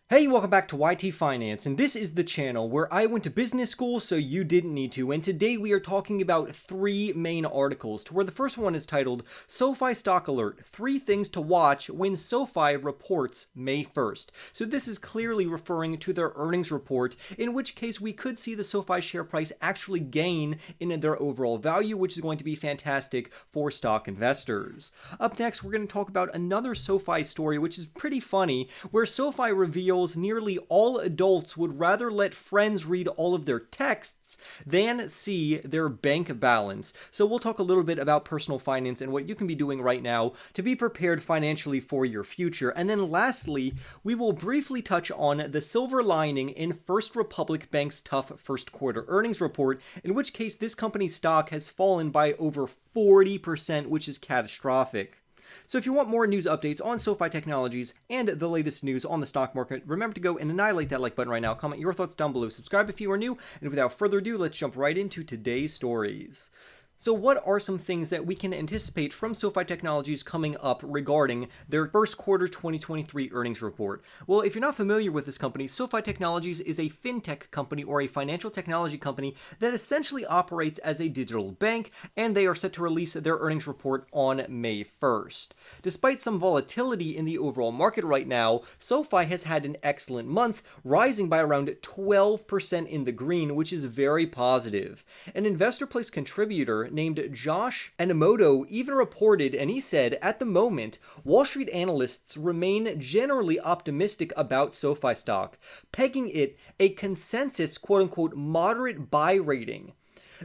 Hey, welcome back to YT Finance, and this is the channel where I went to business school so you didn't need to, and today we are talking about three main articles, to where the first one is titled, SoFi Stock Alert, 3 Things to Watch When SoFi Reports May 1st. So this is clearly referring to their earnings report, in which case we could see the SoFi share price actually gain in their overall value, which is going to be fantastic for stock investors. Up next, we're going to talk about another SoFi story, which is pretty funny, where SoFi reveals nearly all adults would rather let friends read all of their texts than see their bank balance. So we'll talk a little bit about personal finance and what you can be doing right now to be prepared financially for your future. And then lastly, we will briefly touch on the silver lining in First Republic Bank's tough first quarter earnings report, in which case this company's stock has fallen by over 40%, which is catastrophic. So if you want more news updates on SoFi Technologies and the latest news on the stock market, remember to go and annihilate that like button right now, comment your thoughts down below, subscribe if you are new, and without further ado, let's jump right into today's stories. So what are some things that we can anticipate from SoFi Technologies coming up regarding their first quarter 2023 earnings report? Well, if you're not familiar with this company, SoFi Technologies is a fintech company or a financial technology company that essentially operates as a digital bank, and they are set to release their earnings report on May 1st. Despite some volatility in the overall market right now, SoFi has had an excellent month, rising by around 12% in the green, which is very positive. An investor place contributor named Josh Enomoto even reported, and he said, at the moment, Wall Street analysts remain generally optimistic about SoFi stock, pegging it a consensus quote-unquote moderate buy rating.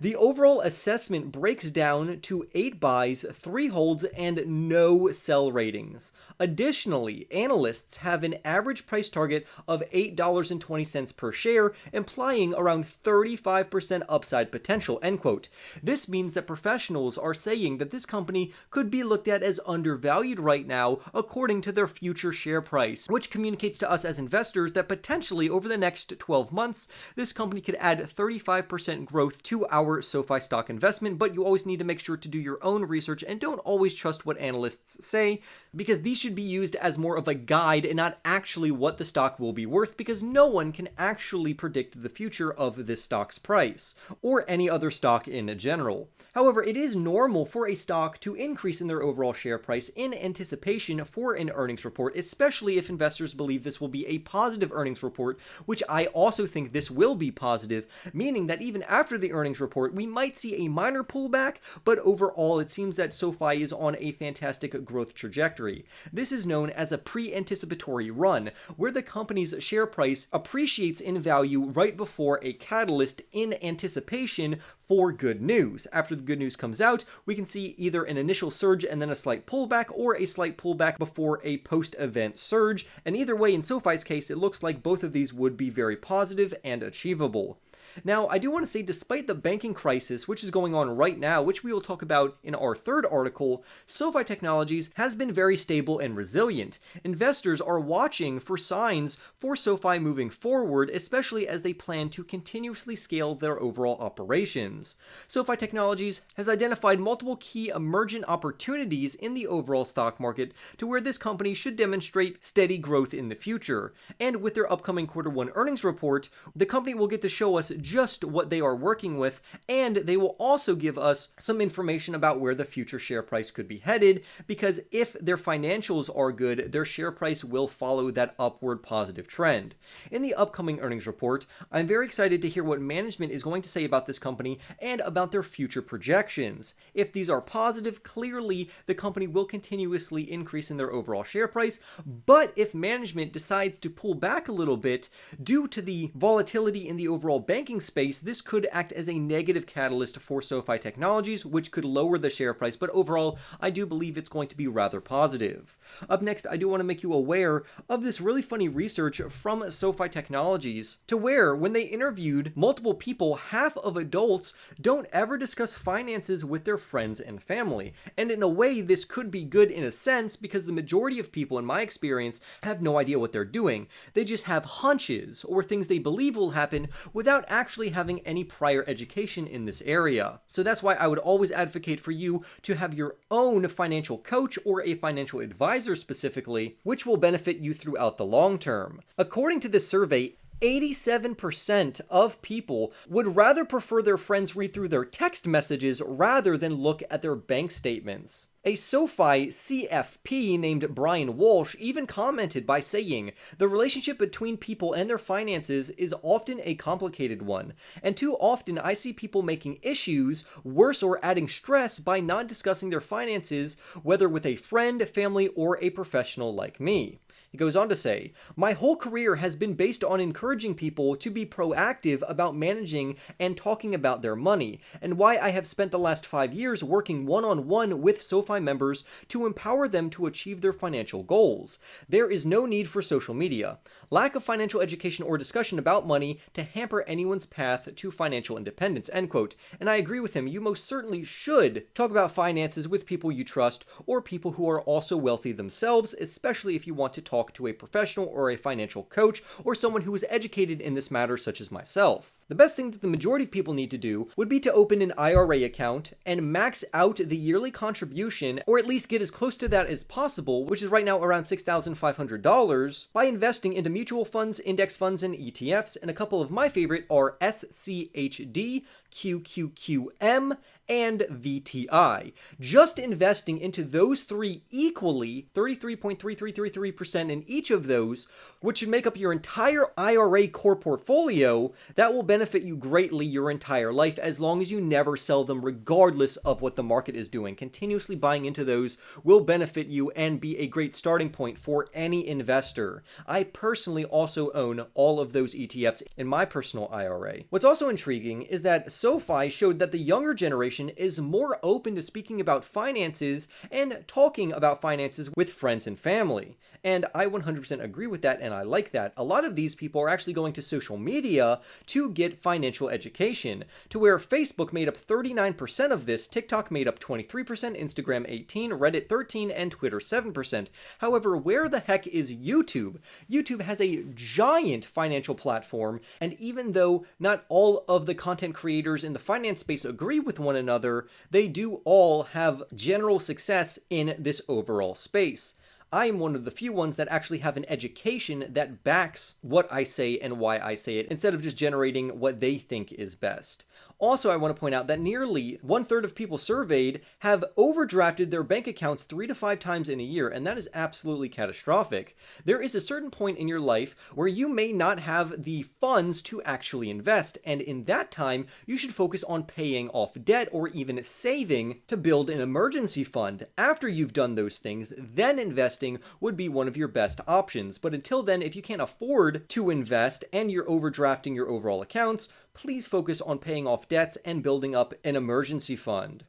The overall assessment breaks down to 8 buys, 3 holds, and no sell ratings. Additionally, analysts have an average price target of $8.20 per share, implying around 35% upside potential, end quote. This means that professionals are saying that this company could be looked at as undervalued right now according to their future share price, which communicates to us as investors that potentially over the next 12 months, this company could add 35% growth to our SoFi stock investment, but you always need to make sure to do your own research and don't always trust what analysts say, because these should be used as more of a guide and not actually what the stock will be worth, because no one can actually predict the future of this stock's price, or any other stock in general. However, it is normal for a stock to increase in their overall share price in anticipation for an earnings report, especially if investors believe this will be a positive earnings report, which I also think this will be positive, meaning that even after the earnings report, we might see a minor pullback, but overall it seems that SoFi is on a fantastic growth trajectory. This is known as a pre-anticipatory run, where the company's share price appreciates in value right before a catalyst in anticipation for good news. After the good news comes out, we can see either an initial surge and then a slight pullback, or a slight pullback before a post-event surge, and either way, in SoFi's case, it looks like both of these would be very positive and achievable. Now, I do want to say, despite the banking crisis, which is going on right now, which we will talk about in our third article, SoFi Technologies has been very stable and resilient. Investors are watching for signs for SoFi moving forward, especially as they plan to continuously scale their overall operations. SoFi Technologies has identified multiple key emergent opportunities in the overall stock market to where this company should demonstrate steady growth in the future. And with their upcoming Q1 earnings report, the company will get to show us just what they are working with, and they will also give us some information about where the future share price could be headed, because if their financials are good, their share price will follow that upward positive trend. In the upcoming earnings report, I'm very excited to hear what management is going to say about this company and about their future projections. If these are positive, clearly the company will continuously increase in their overall share price, but if management decides to pull back a little bit due to the volatility in the overall banking space, this could act as a negative catalyst for SoFi Technologies, which could lower the share price, but overall, I do believe it's going to be rather positive. Up next, I do want to make you aware of this really funny research from SoFi Technologies, to where when they interviewed multiple people, half of adults don't ever discuss finances with their friends and family. And in a way, this could be good in a sense, because the majority of people, in my experience, have no idea what they're doing. They just have hunches or things they believe will happen without actually having any prior education in this area. So that's why I would always advocate for you to have your own financial coach or a financial advisor specifically, which will benefit you throughout the long term. According to this survey, 87% of people would rather prefer their friends read through their text messages rather than look at their bank statements. A SoFi CFP named Brian Walsh even commented by saying, "The relationship between people and their finances is often a complicated one, and too often I see people making issues worse or adding stress by not discussing their finances, whether with a friend, family, or a professional like me." He goes on to say, "My whole career has been based on encouraging people to be proactive about managing and talking about their money, and why I have spent the last 5 years working one-on-one with SoFi members to empower them to achieve their financial goals. There is no need for social media, lack of financial education or discussion about money to hamper anyone's path to financial independence," end quote. And I agree with him. You most certainly should talk about finances with people you trust or people who are also wealthy themselves, especially if you want to talk to a professional or a financial coach or someone who is educated in this matter, such as myself. The best thing that the majority of people need to do would be to open an IRA account and max out the yearly contribution, or at least get as close to that as possible, which is right now around $6,500, by investing into mutual funds, index funds, and ETFs, and a couple of my favorite are SCHD, QQQM, and VTI. Just investing into those three equally, 33.3333% in each of those, which should make up your entire IRA core portfolio, that will benefit you greatly your entire life as long as you never sell them regardless of what the market is doing. Continuously buying into those will benefit you and be a great starting point for any investor. I personally also own all of those ETFs in my personal IRA. What's also intriguing is that SoFi showed that the younger generation is more open to speaking about finances and talking about finances with friends and family. And I 100% agree with that, and I like that. A lot of these people are actually going to social media to get financial education, to where Facebook made up 39% of this, TikTok made up 23%, Instagram 18%, Reddit 13%, and Twitter 7%. However, where the heck is YouTube? YouTube has a giant financial platform, and even though not all of the content creators in the finance space agree with one another, they do all have general success in this overall space. I am one of the few ones that actually have an education that backs what I say and why I say it, instead of just generating what they think is best. Also, I want to point out that nearly 1/3 of people surveyed have overdrafted their bank accounts 3 to 5 times in a year, and that is absolutely catastrophic. There is a certain point in your life where you may not have the funds to actually invest, and in that time, you should focus on paying off debt or even saving to build an emergency fund. After you've done those things, then investing would be one of your best options. But until then, if you can't afford to invest and you're overdrafting your overall accounts, please focus on paying off debts and building up an emergency fund.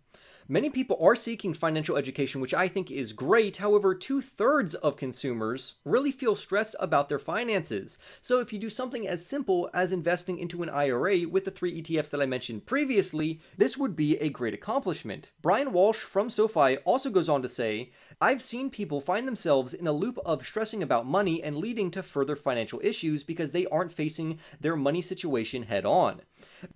Many people are seeking financial education, which I think is great. However, 2/3 of consumers really feel stressed about their finances. So if you do something as simple as investing into an IRA with the 3 ETFs that I mentioned previously, this would be a great accomplishment. Brian Walsh from SoFi also goes on to say, "I've seen people find themselves in a loop of stressing about money and leading to further financial issues because they aren't facing their money situation head on.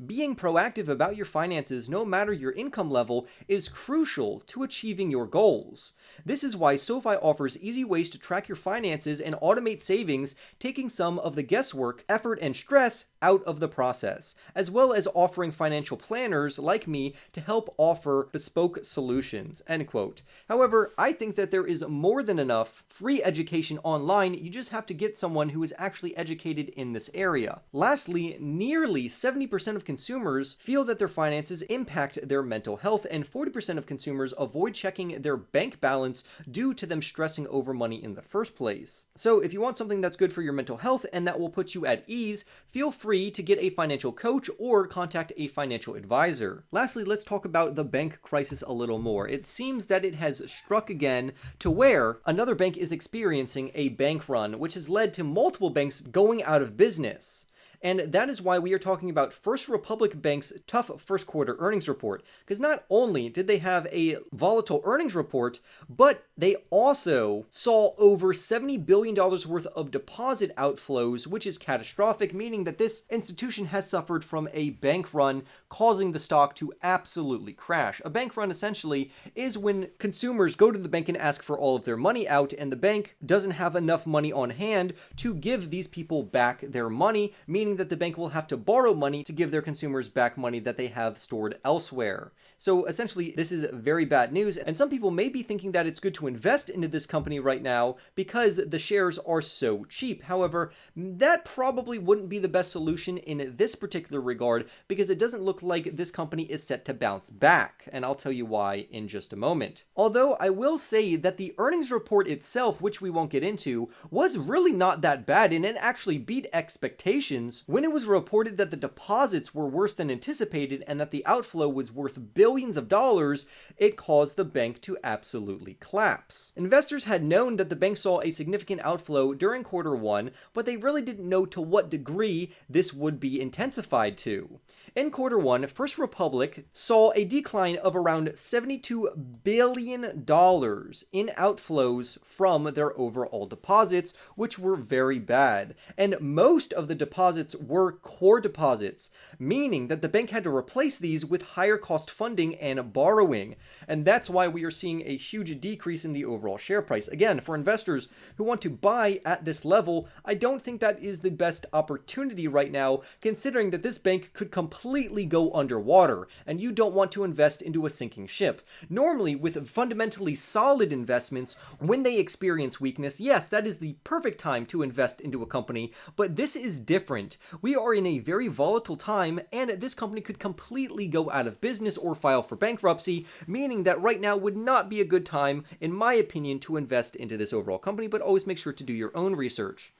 Being proactive about your finances, no matter your income level, is crucial to achieving your goals. This is why SoFi offers easy ways to track your finances and automate savings, taking some of the guesswork, effort, and stress out of the process, as well as offering financial planners like me to help offer bespoke solutions," end quote. However, I think that there is more than enough free education online. You just have to get someone who is actually educated in this area. Lastly, nearly 70% of consumers feel that their finances impact their mental health, and 40% of consumers avoid checking their bank balance due to them stressing over money in the first place. So if you want something that's good for your mental health and that will put you at ease, feel free to get a financial coach or contact a financial advisor. Lastly, let's talk about the bank crisis a little more. It seems that it has struck again, to where another bank is experiencing a bank run, which has led to multiple banks going out of business. And that is why we are talking about First Republic Bank's tough first quarter earnings report. Because not only did they have a volatile earnings report, but they also saw over $70 billion worth of deposit outflows, which is catastrophic, meaning that this institution has suffered from a bank run, causing the stock to absolutely crash. A bank run essentially is when consumers go to the bank and ask for all of their money out, and the bank doesn't have enough money on hand to give these people back their money, meaning that the bank will have to borrow money to give their consumers back money that they have stored elsewhere. So essentially, this is very bad news, and some people may be thinking that it's good to invest into this company right now because the shares are so cheap. However, that probably wouldn't be the best solution in this particular regard because it doesn't look like this company is set to bounce back, and I'll tell you why in just a moment. Although I will say that the earnings report itself, which we won't get into, was really not that bad, and it actually beat expectations when it was reported that the deposits were worse than anticipated and that the outflow was worth billions of dollars. It caused the bank to absolutely collapse. Investors had known that the bank saw a significant outflow during quarter one, but they really didn't know to what degree this would be intensified to. In quarter one, First Republic saw a decline of around $72 billion in outflows from their overall deposits, which were very bad. And most of the deposits were core deposits, meaning that the bank had to replace these with higher cost funding and borrowing. And that's why we are seeing a huge decrease in the overall share price. Again, for investors who want to buy at this level, I don't think that is the best opportunity right now, considering that this bank could completely go underwater, and you don't want to invest into a sinking ship. Normally, with fundamentally solid investments, when they experience weakness, yes, that is the perfect time to invest into a company, but this is different. We are in a very volatile time, and this company could completely go out of business or file for bankruptcy, meaning that right now would not be a good time, in my opinion, to invest into this overall company, but always make sure to do your own research.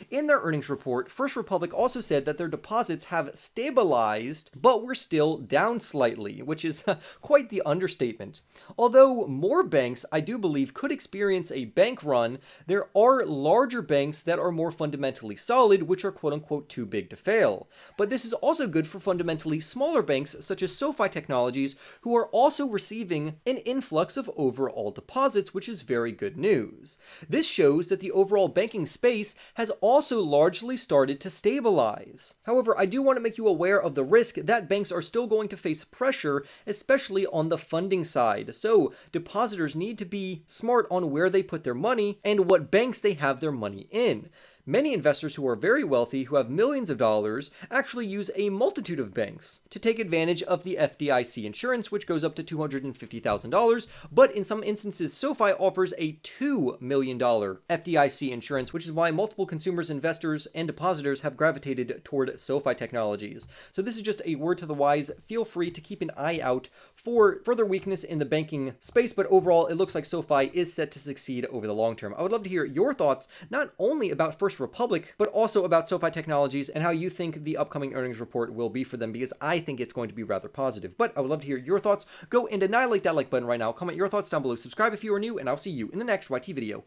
In their earnings report, First Republic also said that their deposits have stabilized, but were still down slightly, which is quite the understatement. Although more banks, I do believe, could experience a bank run, there are larger banks that are more fundamentally solid, which are quote-unquote too big to fail. But this is also good for fundamentally smaller banks, such as SoFi Technologies, who are also receiving an influx of overall deposits, which is very good news. This shows that the overall banking space has also largely started to stabilize. However, I do want to make you aware of the risk that banks are still going to face pressure, especially on the funding side. So depositors need to be smart on where they put their money and what banks they have their money in. Many investors who are very wealthy, who have millions of dollars, actually use a multitude of banks to take advantage of the FDIC insurance, which goes up to $250,000, but in some instances, SoFi offers a $2 million FDIC insurance, which is why multiple consumers, investors, and depositors have gravitated toward SoFi Technologies. So this is just a word to the wise. Feel free to keep an eye out for further weakness in the banking space, but overall, it looks like SoFi is set to succeed over the long term. I would love to hear your thoughts, not only about First Republic, but also about SoFi Technologies and how you think the upcoming earnings report will be for them, because I think it's going to be rather positive. But I would love to hear your thoughts. Go and annihilate that like button right now. Comment your thoughts down below. Subscribe if you are new, and I'll see you in the next YT video.